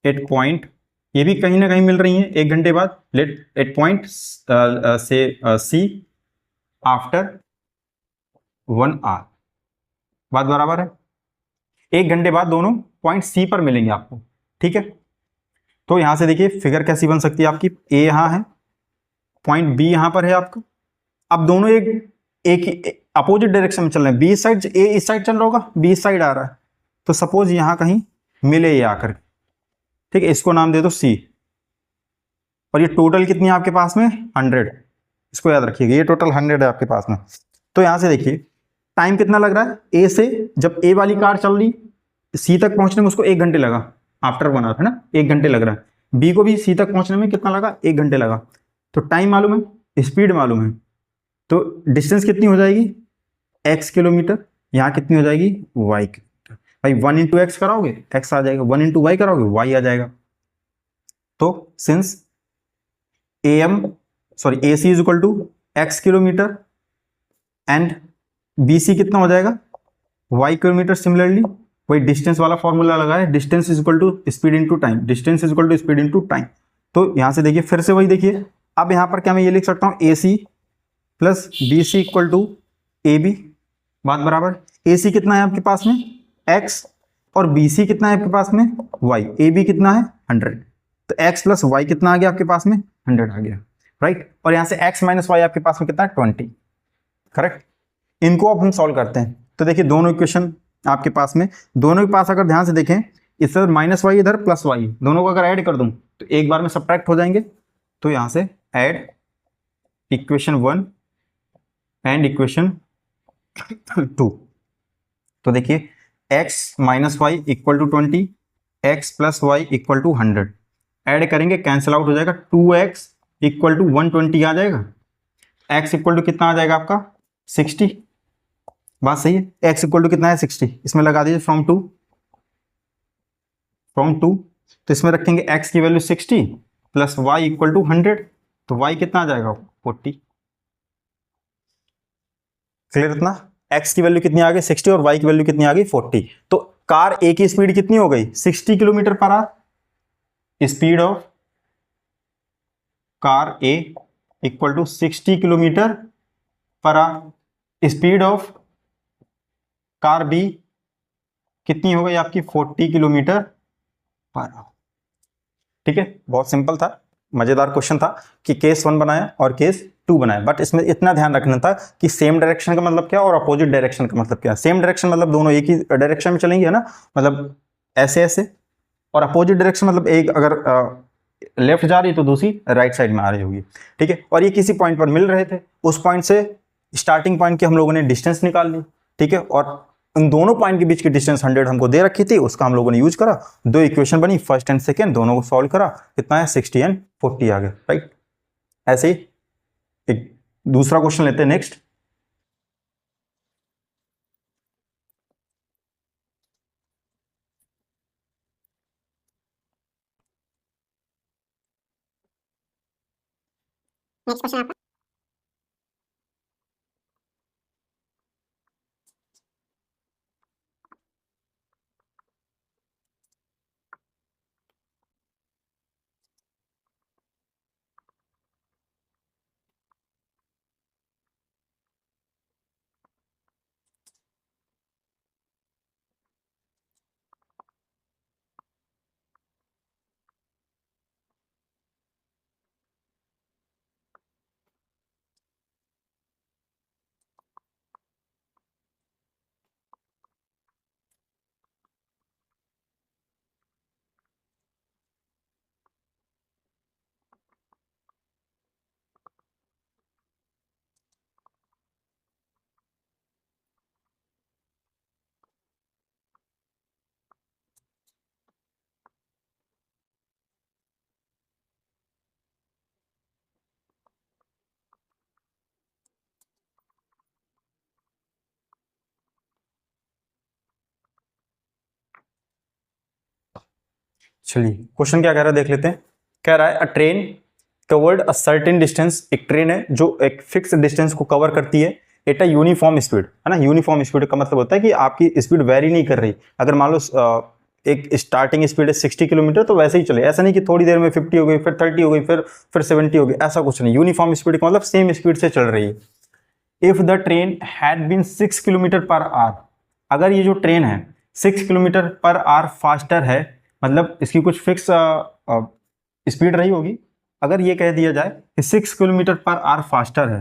at point, ये भी कहीं ना कहीं मिल रही हैं 1 घंटे बाद, लेट एट पॉइंट से सी आफ्टर 1 आवर। बात बराबर है, 1 घंटे बाद दोनों पॉइंट सी पर मिलेंगे आपको। ठीक है, तो यहां से देखिए फिगर कैसी बन सकती है आपकी, ए यहां है, पॉइंट बी यहां पर है आपका। अब दोनों एक अपोजिट डायरेक्शन में चल रहे हैं, बी साइड, ए इस साइड चल रहा होगा, बी इस साइड आ रहा है, तो सपोज यहां कहीं मिले ये आकर, ठीक है, इसको नाम दे दो सी, और ये टोटल कितनी है आपके पास में 100, इसको याद रखिएगा, ये टोटल 100 है आपके पास में। तो यहां से देखिए टाइम कितना लग रहा है, ए से जब ए वाली कार चल रही सी तक पहुंचने में उसको 1 घंटे लगा, आफ्टर 1 आवर है ना, 1 घंटे लग रहा है, बी को भी सी तक पहुंचने में कितना लगा 1 घंटे लगा। तो टाइम मालूम है, स्पीड मालूम है, तो डिस्टेंस कितनी हो जाएगी x किलोमीटर, यहाँ कितनी हो जाएगी y किलोमीटर। भाई 1 इंटू एक्स कराओगे x आ जाएगा, 1 इंटू वाई कराओगे y आ जाएगा। तो since A C is equal to x kilometre and B C कितना हो जाएगा y किलोमीटर, सिमिलरली वही डिस्टेंस वाला फॉर्मूला लगा है, distance is equal to speed into time, distance is equal to speed into time. तो यहां से देखिए फिर से वही देखिए, अब यहां पर क्या मैं ये लिख सकता हूं A C plus B C equal to A B. बात बराबर, ए सी कितना है आपके पास में x और बी सी कितना है आपके पास में y, ए बी कितना है 100, तो x प्लस वाई कितना आ गया आपके पास में 100 आ गया, राइट। और यहां से x माइनस वाई आपके पास में कितना है 20, करेक्ट। इनको अब हम सॉल्व करते हैं, तो देखिए दोनों इक्वेशन आपके पास में, दोनों के पास अगर ध्यान से देखें, इधर माइनस वाई इधर प्लस वाई, दोनों को अगर ऐड कर दूं तो एक बार में सब्ट्रैक्ट हो जाएंगे। तो यहां से ऐड इक्वेशन 1 एंड इक्वेशन 2, तो देखिए x minus y equal to 20, x plus y equal to 100, add करेंगे कैंसिल आउट हो जाएगा, 2x इक्वल टू 120 आ जाएगा, x इक्वल टू कितना आ जाएगा आपका 60। बात सही है, x इक्वल टू कितना है 60, इसमें लगा दीजिए फ्रॉम टू, तो इसमें रखेंगे x की value 60 plus y equal to 100, तो y कितना आ जाएगा 40। क्लियर इतना, x की वैल्यू कितनी आ गई 60 और y की वैल्यू कितनी आ गई 40। तो कार A की स्पीड कितनी हो गई 60 kilometre per hour, speed of car A equal to 60 kilometre per hour, speed of car B कितनी हो गई आपकी 40 किलोमीटर पर आवर। ठीक है, बहुत सिंपल था, मजेदार क्वेश्चन था कि केस 1 बनाया और केस 2 बनाया, बट इसमें इतना ध्यान रखना था कि सेम डायरेक्शन का मतलब क्या और अपोजिट डायरेक्शन का मतलब क्या। सेम डायरेक्शन मतलब दोनों एक ही डायरेक्शन में चलेंगे, है ना, मतलब ऐसे ऐसे, और अपोजिट डायरेक्शन मतलब एक अगर लेफ्ट जा रही तो दूसरी राइट साइड में आ रही होगी। ठीक है, और ये किसी पॉइंट पर मिल रहे थे, उस पॉइंट से स्टार्टिंग पॉइंट की हम लोगों ने डिस्टेंस निकाल ली, ठीक है, और उन दोनों पॉइंट के बीच की डिस्टेंस 100 हमको दे रखी थी, उसका हम लोगों ने यूज करा, दो इक्वेशन बनी, फर्स्ट एंड सेकेंड, दोनों को सॉल्व करा, कितना है 60 एंड 40 आ गया, राइट। ऐसे ही एक दूसरा क्वेश्चन लेते हैं नेक्स्ट। नेक्स्ट क्वेश्चन आपका। चलिए क्वेश्चन क्या कह रहा है देख लेते हैं। कह रहा है अ train covered a certain distance, एक ट्रेन है जो एक फिक्स डिस्टेंस को कवर करती है एट अ यूनिफॉर्म स्पीड, है ना। यूनिफॉर्म स्पीड का मतलब होता है कि आपकी स्पीड वेरी नहीं कर रही। अगर मान लो एक स्टार्टिंग स्पीड है 60 किलोमीटर तो वैसे ही चले, ऐसा नहीं कि थोड़ी देर में 50 हो गई, फिर 30 हो गई, फिर 70 हो गई, ऐसा कुछ नहीं। यूनिफॉर्म स्पीड का मतलब सेम स्पीड से चल रही है। If the train had been 6 kilometre per hour, अगर ये जो ट्रेन है 6 किलोमीटर पर आवर फास्टर है, मतलब इसकी कुछ फिक्स स्पीड रही होगी। अगर ये कह दिया जाए कि 6 किलोमीटर पर आवर फास्टर है,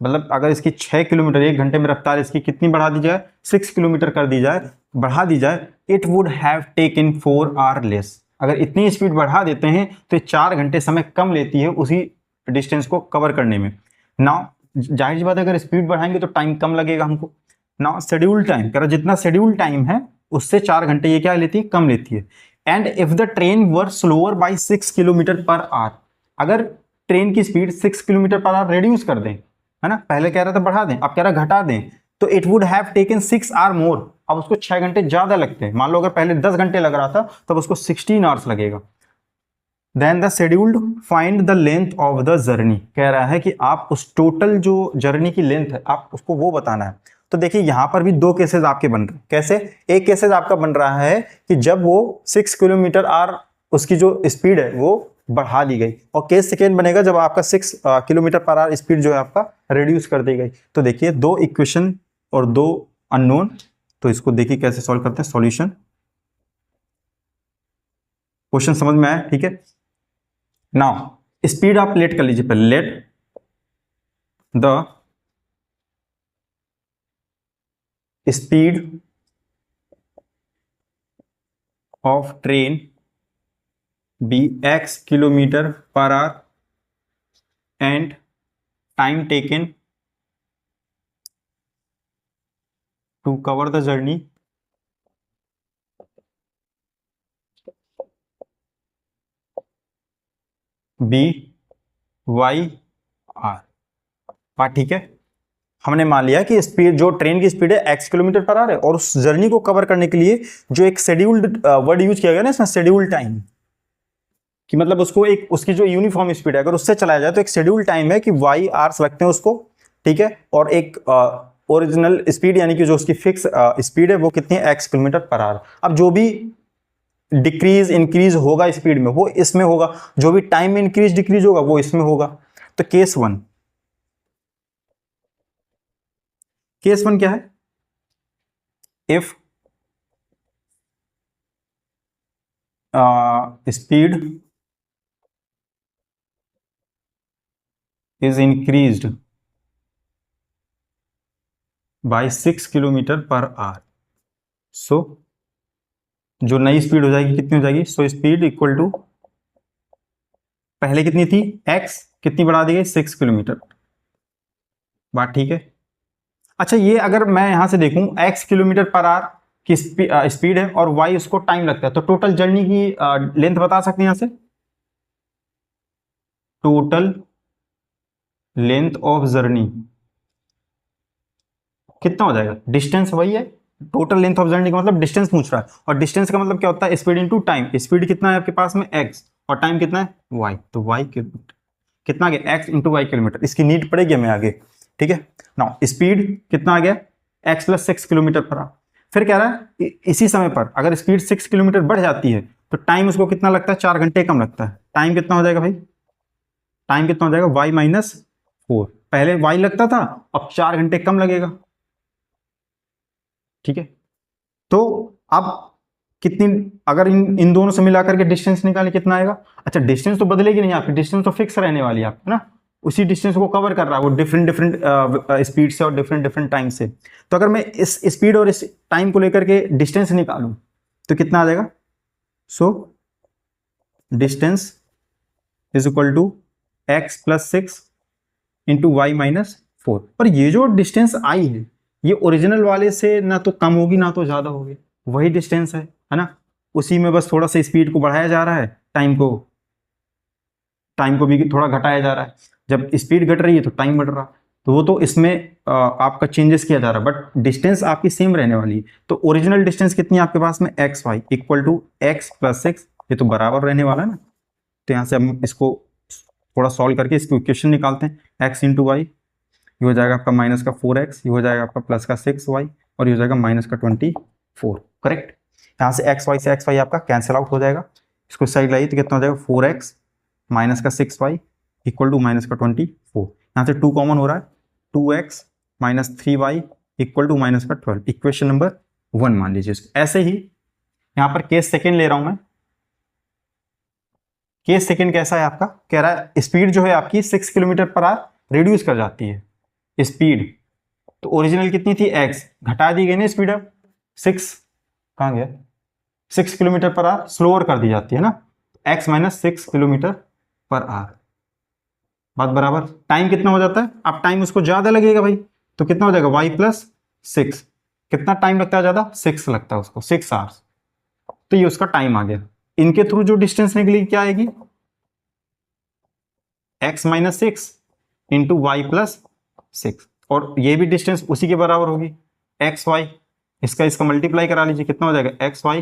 मतलब अगर इसकी 6 किलोमीटर 1 घंटे में रफ्तार इसकी कितनी बढ़ा दी जाए, 6 किलोमीटर कर दी जाए, बढ़ा दी जाए, it would have taken 4 our less. अगर इतनी स्पीड बढ़ा देते हैं तो 4 घंटे समय कम लेती है उसी डिस्टेंस को कवर करने में। नाउ जाहिर सी बात है अगर स्पीड बढ़ाएंगे तो टाइम कम लगेगा हमको। नाउ शेड्यूल टाइम कह रहा जितना शेड्यूल टाइम है उससे 4 घंटे ये क्या लेती है, कम लेती है। And if the train were slower by 6 kilometre per hour, अगर ट्रेन की speed 6 kilometre per our reduce कर दें, है ना, पहले कह रहा था बढ़ा दें, अब कह रहा घटा दें, तो it would have taken 6 hour more, अब उसको 6 घंटे ज्यादा लगते हैं। मान लो अगर पहले 10 घंटे लग रहा था तब उसको 16 आवर्स लगेगा। Then the scheduled find the length of the journey, कह रहा है कि आप उस टोटल जो जर्नी की लेंथ है आप उसको वो बताना है। तो देखिए यहां पर भी दो केसेस आपके बन रहे हैं। कैसे? एक केसेस आपका बन रहा है कि जब वो 6 किलोमीटर आवर उसकी जो स्पीड है वो बढ़ा दी गई, और केस सेकेंड बनेगा जब आपका 6 किलोमीटर पर आवर स्पीड जो है आपका रिड्यूस कर दी गई। तो देखिए दो इक्वेशन और दो अननोन, तो इसको देखिए कैसे सॉल्व करते हैं। सॉल्यूशन, क्वेश्चन समझ में आया? ठीक है। नाउ स्पीड आप लेट कर लीजिए पहले, let the speed of train be x kilometre per hour and time taken to cover the journey be y r. बात ठीक है। हमने मान लिया कि स्पीड जो ट्रेन की स्पीड है x किलोमीटर पर आवर है, और उस जर्नी को कवर करने के लिए जो एक शेड्यूल्ड वर्ड यूज किया गया ना इसमें, शेड्यूल टाइम, कि मतलब उसको एक उसकी जो यूनिफॉर्म स्पीड है अगर उससे चलाया जाए तो एक शेड्यूल टाइम है कि वाई आवर्स लगते हैं उसको, ठीक है। और एक ओरिजिनल स्पीड यानी कि जो उसकी फिक्स स्पीड है वो कितनी है, x किलोमीटर पर आवर। अब जो भी डिक्रीज इंक्रीज होगा स्पीड में वो इसमें होगा, जो भी टाइम में इंक्रीज डिक्रीज होगा वो इसमें होगा। तो केस वन क्या है? If speed is increased by 6 kilometre per hour, so जो नई स्पीड हो जाएगी कितनी हो जाएगी, सो स्पीड इक्वल टू पहले कितनी थी x, कितनी बढ़ा दी गई 6 किलोमीटर। बात ठीक है। अच्छा, ये अगर मैं यहां से देखूं x किलोमीटर पर आवर की स्पीड है और y उसको टाइम लगता है, तो टोटल जर्नी की लेंथ बता सकते हैं यहां से? टोटल लेंथ ऑफ जर्नी कितना हो जाएगा? डिस्टेंस वही है, टोटल लेंथ ऑफ जर्नी का मतलब डिस्टेंस पूछ रहा है, और डिस्टेंस का मतलब क्या होता है? Speed into time. स्पीड कितना है आपके पास में? x, और टाइम कितना है? y। तो y कितना आ गया? x into y kilometre. इसकी नीड पड़ेगी हमें आगे, ठीक है। नाउ स्पीड कितना आ गया? x plus 6 kilometre per our. फिर कह रहा है इसी समय पर अगर स्पीड 6 किलोमीटर बढ़ जाती है तो टाइम उसको कितना लगता है? 4 घंटे कम लगता है। टाइम कितना हो जाएगा भाई? टाइम कितना हो जाएगा? y minus 4। पहले y लगता था, अब 4 घंटे कम लगेगा, ठीक है। तो अब कितनी, अगर इन दोनों से मिलाकर के डिस्टेंस निकाले कितना आएगा? अच्छा, डिस्टेंस तो बदलेगी नहीं आपकी, डिस्टेंस तो फिक्स रहने वाली है आपकी, है ना। उसी डिस्टेंस को कवर कर रहा है वो डिफरेंट डिफरेंट स्पीड से और डिफरेंट डिफरेंट टाइम से। तो अगर मैं इस स्पीड और इस टाइम को लेकर के डिस्टेंस निकालूं तो कितना आ जाएगा? So distance is equal to x plus 6 into y minus 4। पर ये जो डिस्टेंस आई है ये ओरिजिनल वाले से ना तो कम होगी ना तो ज्यादा होगी, वही डिस्टेंस है ना। उसी में बस थोड़ा सा स्पीड को बढ़ाया जा रहा है, टाइम को भी थोड़ा घटाया जा रहा है। जब स्पीड घट रही है तो टाइम बढ़ रहा है, तो वो तो इसमें आपका चेंजेस किया जा रहा है, बट डिस्टेंस आपकी सेम रहने वाली है। तो ओरिजिनल डिस्टेंस कितनी है आपके पास में? X y equal to x plus 6, ये तो बराबर रहने वाला है ना। तो यहाँ से हम इसको थोड़ा सॉल्व करके इसको इक्वेशन निकालते हैं। एक्स इंटू वाई, ये हो जाएगा आपका माइनस का 4x, ये हो जाएगा आपका प्लस का 6y, और ये हो जाएगा माइनस का 24। करेक्ट। यहाँ से एक्स वाई आपका कैंसिल आउट हो जाएगा। इसको साइड लाइए तो कितना हो जाएगा? 4x माइनस का 6y इक्वल टू माइनस का 24। यहाँ से 2 कॉमन हो रहा है, 2x minus 3y equal to minus का 12। इक्वेशन नंबर 1 मान लीजिए इसको। ऐसे ही यहाँ पर केस सेकेंड ले रहा हूं मैं। केस सेकेंड कैसा है आपका? कह रहा है स्पीड जो है आपकी 6 किलोमीटर पर आवर रिड्यूस कर जाती है स्पीड। तो ओरिजिनल कितनी थी? x, घटा दी गई ना स्पीड, अब 6 कहां गया? 6 किलोमीटर पर आवर स्लोअर कर दी जाती है ना, x minus 6 kilometre per our. बात बराबर। टाइम कितना हो जाता है? अब टाइम उसको ज्यादा लगेगा भाई, तो कितना हो जाएगा? y plus 6। कितना टाइम लगता है ज्यादा? 6 लगता है उसको, 6 आवर्स। तो ये उसका टाइम आ गया। इनके थ्रू जो डिस्टेंस निकली क्या आएगी? x minus 6 into y plus 6, और ये भी डिस्टेंस उसी के बराबर होगी, एक्स वाई। इसका मल्टीप्लाई करा लीजिए, कितना हो जाएगा? एक्स वाई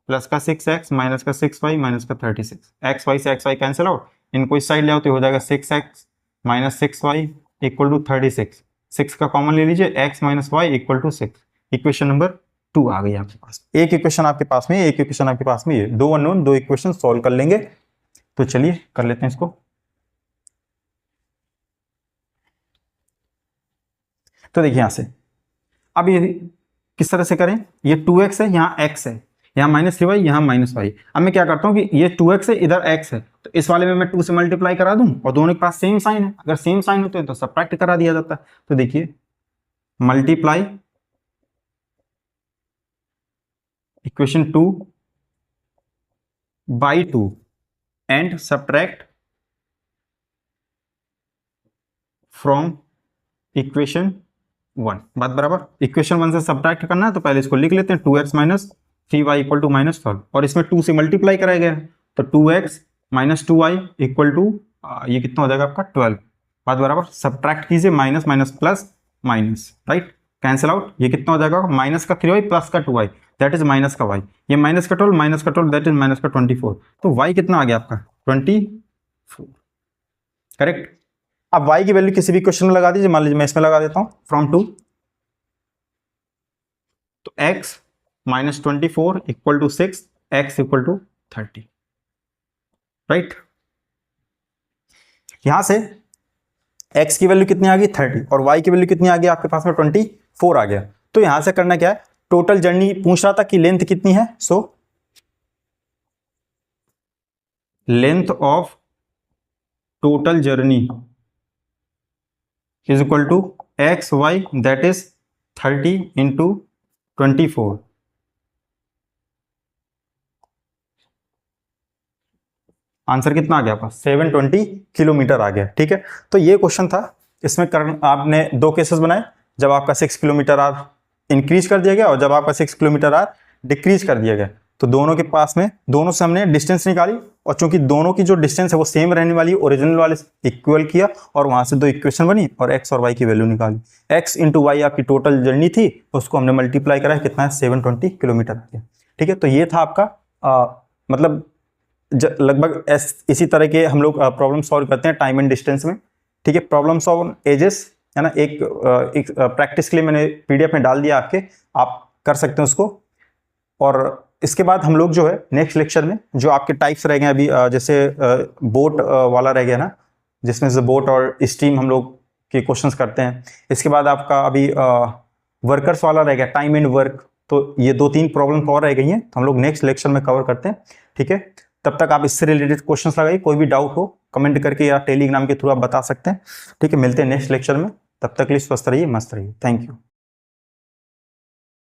प्लस का 6x माइनस का 6y माइनस का 36। एक्स वाई से एक्स वाई कैंसिल आउट, इनको इस साइड ले आओ तो हो जाएगा 6x minus 6y equal to 36। 6 का कॉमन ले लीजिए, x minus y equal to 6। Equation number 2 आ गई आपके पास। एक इक्वेशन आपके पास में, एक इक्वेशन आपके पास में, ये 2 अननोन, 2 इक्वेशन सॉल्व कर लेंगे। तो चलिए कर लेते हैं इसको। तो देखिए यहां से अब ये किस तरह से करें? ये 2x है, यहाँ x है, यहाँ माइनस 3y, यहाँ माइनस वाई। अब मैं क्या करता हूँ कि ये 2x है, इधर x है, तो इस वाले में मैं 2 से मल्टीप्लाई करा दूं, और दोनों के पास सेम साइन है। अगर सेम साइन होते हैं तो सबट्रैक्ट करा दिया जाता है। तो देखिए multiply equation 2 by 2 and subtract from equation 1। बात बराबर। इक्वेशन 1 से सबट्रैक्ट करना है तो पहले इसको लिख लेते हैं, 2x minus 3y equal to minus 12, और इसमें 2 से मल्टीप्लाई कराया गया है, तो 2x minus 2y equal to ये कितना हो जाएगा आपका? 12। बात बराबर। सबट्रैक्ट कीजिए, minus minus plus minus, right, cancel out. ये कितना हो जाएगा? माइनस का 3y प्लस का 2y, दैट इज माइनस का y। ये माइनस का 12 दैट इज माइनस का 24। तो y कितना आ गया आपका? 24। करेक्ट। अब y की वैल्यू किसी भी क्वेश्चन में लगा दीजिए, मान लीजिए मैं इसमें लगा देता हूं फ्रॉम 2, तो x minus 24 equal to 6, x equal to 30, right. यहां से x की वैल्यू कितनी आ गई? 30, और y की वैल्यू कितनी आ गई आपके पास में? 24 आ गया। तो यहां से करना क्या है? टोटल जर्नी पूछ रहा था कि लेंथ कितनी है, so length of total journey is equal to x y, that is 30 into 24। Answer कितना आ गया आपका? 720 किलोमीटर आ गया। ठीक है, तो ये क्वेश्चन था। इसमें आपने 2 केसेस बनाए, जब आपका 6 किलोमीटर आर इंक्रीज कर दिया गया और जब आपका 6 किलोमीटर आर डिक्रीज कर दिया गया। तो दोनों के पास में दोनों से हमने डिस्टेंस निकाली और चूंकि दोनों की जो डिस्टेंस है वो सेम रहने वाली ओरिजिनल वाले इक्वल किया और वहां से दो इक्वेशन बनी और x और y की वैल्यू निकाली। x इंटू वाई आपकी टोटल जर्नी थी, उसको हमने मल्टीप्लाई करा, कितना है 720 किलोमीटर। ठीक है, तो ये था आपका मतलब लगभग इसी तरह के हम लोग प्रॉब्लम सॉल्व करते हैं टाइम एंड डिस्टेंस में। ठीक है, प्रॉब्लम सॉल्व एजेस है ना, एक प्रैक्टिस के लिए मैंने पीडीएफ में डाल दिया आपके, आप कर सकते हैं उसको। और इसके बाद हम लोग जो है नेक्स्ट लेक्चर में जो आपके टाइप्स रह गए अभी, जैसे बोट वाला रह गया ना, जिसमें से बोट और स्ट्रीम हम लोग के क्वेश्चंस करते हैं। इसके बाद आपका अभी वर्कर्स वाला रह गया, टाइम एंड वर्क। तो ये 2-3 प्रॉब्लम और रह गई हैं, तो हम लोग नेक्स्ट लेक्चर में कवर करते हैं। ठीक है, तब तक आप इससे रिलेटेड क्वेश्चंस लगाइए, कोई भी डाउट हो कमेंट करके या टेलीग्राम के थ्रू आप बता सकते हैं। ठीक है, मिलते हैं नेक्स्ट लेक्चर में, तब तक के लिए स्वस्थ रहिए, मस्त रहिए। Thank you.